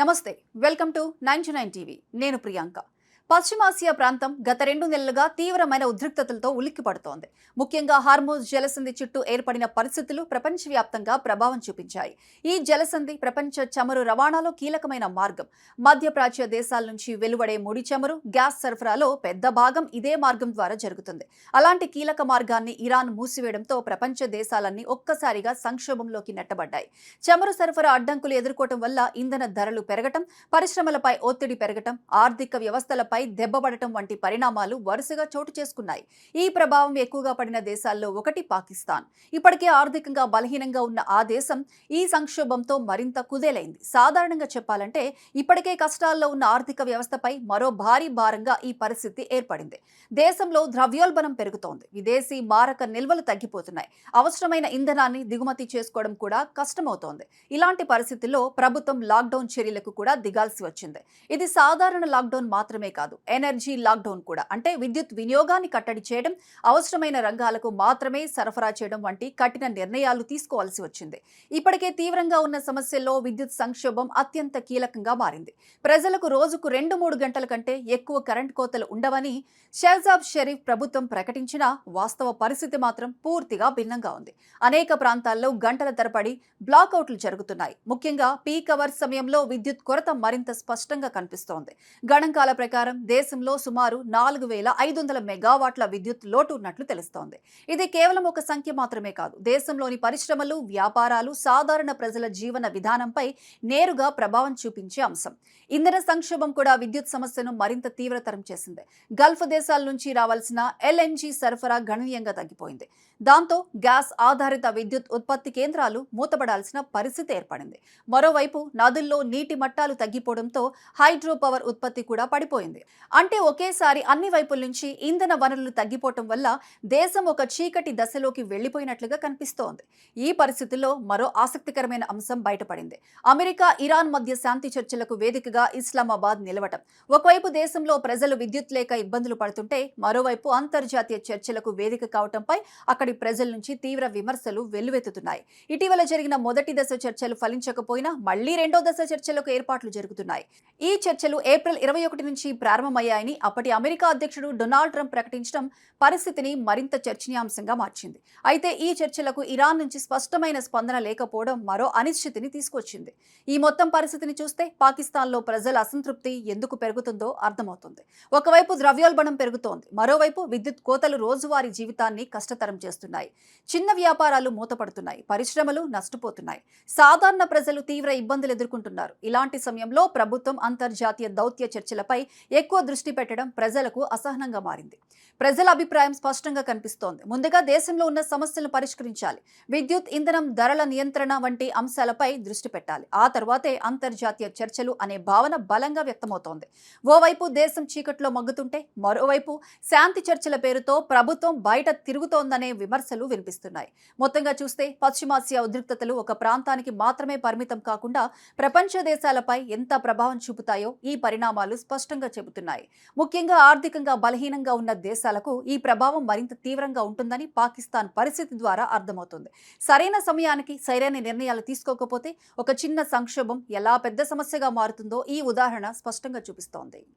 నమస్తే, welcome to 99 TV. నేను ప్రియాంక. పశ్చిమాసియా ప్రాంతం గత 2 నెలలుగా తీవ్రమైన ఉద్రిక్తతలతో ఉలిక్కిపడుతోంది. ముఖ్యంగా హార్మోజ్ జలసంధి చుట్టూ ఏర్పడిన పరిస్థితులు ప్రపంచవ్యాప్తంగా ప్రభావం చూపించాయి. ఈ జలసంధి ప్రపంచ చమురు రవాణాలో కీలకమైన మార్గం. మధ్యప్రాచ్య దేశాల నుంచి వెలువడే ముడి చమురు, గ్యాస్ సరఫరాలో పెద్ద భాగం ఇదే మార్గం ద్వారా జరుగుతుంది. అలాంటి కీలక మార్గాన్ని ఇరాన్ మూసివేయడంతో ప్రపంచ దేశాలన్నీ ఒక్కసారిగా సంక్షోభంలోకి నెట్టబడ్డాయి. చమురు సరఫరా అడ్డంకులు ఎదుర్కోవడం వల్ల ఇంధన ధరలు పెరగటం, పరిశ్రమలపై ఒత్తిడి పెరగటం, ఆర్థిక వ్యవస్థలపై దెబ్బపడటం వంటి పరిణామాలు వరుసగా చోటు చేసుకున్నాయి. ఈ ప్రభావం ఎక్కువగా పడిన దేశాల్లో ఒకటి పాకిస్తాన్. ఇప్పటికే ఆర్థికంగా బలహీనంగా ఉన్న ఆ దేశం ఈ సంక్షోభంతో మరింత కుదేలైంది. సాధారణంగా చెప్పాలంటే ఇప్పటికే కష్టాల్లో ఉన్న ఆర్థిక వ్యవస్థపై మరో భారీ భారంగా ఈ పరిస్థితి ఏర్పడింది. దేశంలో ద్రవ్యోల్బణం పెరుగుతోంది. విదేశీ మారక నిల్వలు తగ్గిపోతున్నాయి. అవసరమైన ఇంధనాన్ని దిగుమతి చేసుకోవడం కూడా కష్టమవుతోంది. ఇలాంటి పరిస్థితుల్లో ప్రభుత్వం లాక్డౌన్ చర్యలకు కూడా దిగాల్సి వచ్చింది. ఇది సాధారణ లాక్డౌన్ మాత్రమే కాదు, ఎనర్జీ లాక్డౌన్ కూడా. అంటే విద్యుత్ వినియోగాన్ని కట్టడి చేయడం, అవసరమైన రంగాలకు మాత్రమే సరఫరా చేయడం వంటి కఠిన నిర్ణయాలు తీసుకోవాల్సి వచ్చింది. ఇప్పటికే తీవ్రంగా ఉన్న సమస్యల్లో విద్యుత్ సంక్షోభం అత్యంత కీలకంగా మారింది. ప్రజలకు రోజుకు 2-3 గంటల కంటే ఎక్కువ కరెంట్ కోతలు ఉండవని షహజాబ్ షరీఫ్ ప్రభుత్వం ప్రకటించినా వాస్తవ పరిస్థితి మాత్రం పూర్తిగా భిన్నంగా ఉంది. అనేక ప్రాంతాల్లో గంటల తరబడి బ్లాకౌట్లు జరుగుతున్నాయి. ముఖ్యంగా పీక్ అవర్స్ సమయంలో విద్యుత్ కొరత మరింత స్పష్టంగా కనిపిస్తోంది. గణాంకాల ప్రకారం దేశంలో సుమారు 4500 మెగావాట్ల విద్యుత్ లోటు ఉన్నట్లు తెలుస్తోంది. ఇది కేవలం ఒక సంఖ్య మాత్రమే కాదు, దేశంలోని పరిశ్రమలు, వ్యాపారాలు, సాధారణ ప్రజల జీవన విధానంపై నేరుగా ప్రభావం చూపించే అంశం. ఇంధన సంక్షోభం కూడా విద్యుత్ సమస్యను మరింత తీవ్రతరం చేసింది. గల్ఫ్ దేశాల నుంచి రావాల్సిన ఎల్ఎన్జీ సరఫరా గణనీయంగా తగ్గిపోయింది. దాంతో గ్యాస్ ఆధారిత విద్యుత్ ఉత్పత్తి కేంద్రాలు మూతపడాల్సిన పరిస్థితి ఏర్పడింది. మరోవైపు నదుల్లో నీటి మట్టాలు తగ్గిపోవడంతో హైడ్రో పవర్ ఉత్పత్తి కూడా పడిపోయింది. అంటే ఒకేసారి అన్ని వైపుల నుంచి ఇంధన వనరులు తగ్గిపోవటం వల్ల దేశం ఒక చీకటి దశలోకి వెళ్లిపోయినట్లుగా కనిపిస్తోంది. ఈ పరిస్థితుల్లో మరో ఆసక్తికరమైన అంశం బయటపడింది. అమెరికా, ఇరాన్ మధ్య శాంతి చర్చలకు వేదికగా ఇస్లామాబాద్ నిలవటం. ఒకవైపు దేశంలో ప్రజలు విద్యుత్ లేక ఇబ్బందులు పడుతుంటే, మరోవైపు అంతర్జాతీయ చర్చలకు వేదిక కావటంపై అక్కడి ప్రజల నుంచి తీవ్ర విమర్శలు వెల్లువెత్తుతున్నాయి. ఇటీవల జరిగిన మొదటి దశ చర్చలు ఫలించకపోయినా మళ్లీ రెండో దశ చర్చలకు ఏర్పాట్లు జరుగుతున్నాయి. ఈ చర్చలు ఏప్రిల్ 21 నుంచి ప్రారంభమయ్యాయని అప్పటి అమెరికా అధ్యక్షుడు డొనాల్డ్ ట్రంప్ ప్రకటించడం పరిస్థితిని మరింత చర్చనీయాంశంగా మార్చింది. అయితే ఈ చర్చలకు ఇరాన్ నుంచి స్పష్టమైన స్పందన లేకపోవడం మరో అనిశ్చితిని తీసుకొచ్చింది. ఈ మొత్తం పరిస్థితిని చూస్తే పాకిస్తాన్లో ప్రజల అసంతృప్తి ఎందుకు పెరుగుతుందో అర్థమవుతుంది. ఒకవైపు ద్రవ్యోల్బణం పెరుగుతోంది, మరోవైపు విద్యుత్ కోతలు రోజువారీ జీవితాన్ని కష్టతరం చేస్తున్నాయి. చిన్న వ్యాపారాలు మూతపడుతున్నాయి, పరిశ్రమలు నష్టపోతున్నాయి, సాధారణ ప్రజలు తీవ్ర ఇబ్బందులు ఎదుర్కొంటున్నారు. ఇలాంటి సమయంలో ప్రభుత్వం అంతర్జాతీయ దౌత్య చర్చలపై ఎక్కువ దృష్టి పెట్టడం ప్రజలకు అసహనంగా మారింది. ప్రజల అభిప్రాయం స్పష్టంగా కనిపిస్తోంది. ముందుగా దేశంలో ఉన్న సమస్యలను పరిష్కరించాలి, విద్యుత్, ఇంధనం ధరల నియంత్రణ వంటి అంశాలపై దృష్టి పెట్టాలి. ఆ తర్వాతే అంతర్జాతీయ చర్చలు అనే భావన బలంగా వ్యక్తమవుతోంది. ఓవైపు దేశం చీకట్లో మగ్గుతుంటే, మరోవైపు శాంతి చర్చల పేరుతో ప్రభుత్వం బయట తిరుగుతోందనే విమర్శలు వినిపిస్తున్నాయి. మొత్తంగా చూస్తే పశ్చిమాసియా ఉద్రిక్తతలు ఒక ప్రాంతానికి మాత్రమే పరిమితం కాకుండా ప్రపంచ దేశాలపై ఎంత ప్రభావం చూపుతాయో ఈ పరిణామాలు స్పష్టంగా చెబుతున్నాయి. ముఖ్యంగా ఆర్థికంగా బలహీనంగా ఉన్న దేశాలకు ఈ ప్రభావం మరింత తీవ్రంగా ఉంటుందని పాకిస్తాన్ పరిస్థితి ద్వారా అర్థమవుతుంది. సరైన సమయానికి సరైన నిర్ణయాలు తీసుకోకపోతే ఒక చిన్న సంక్షోభం ఎలా పెద్ద సమస్యగా మారుతుందో ఈ ఉదాహరణ స్పష్టంగా చూపిస్తోంది.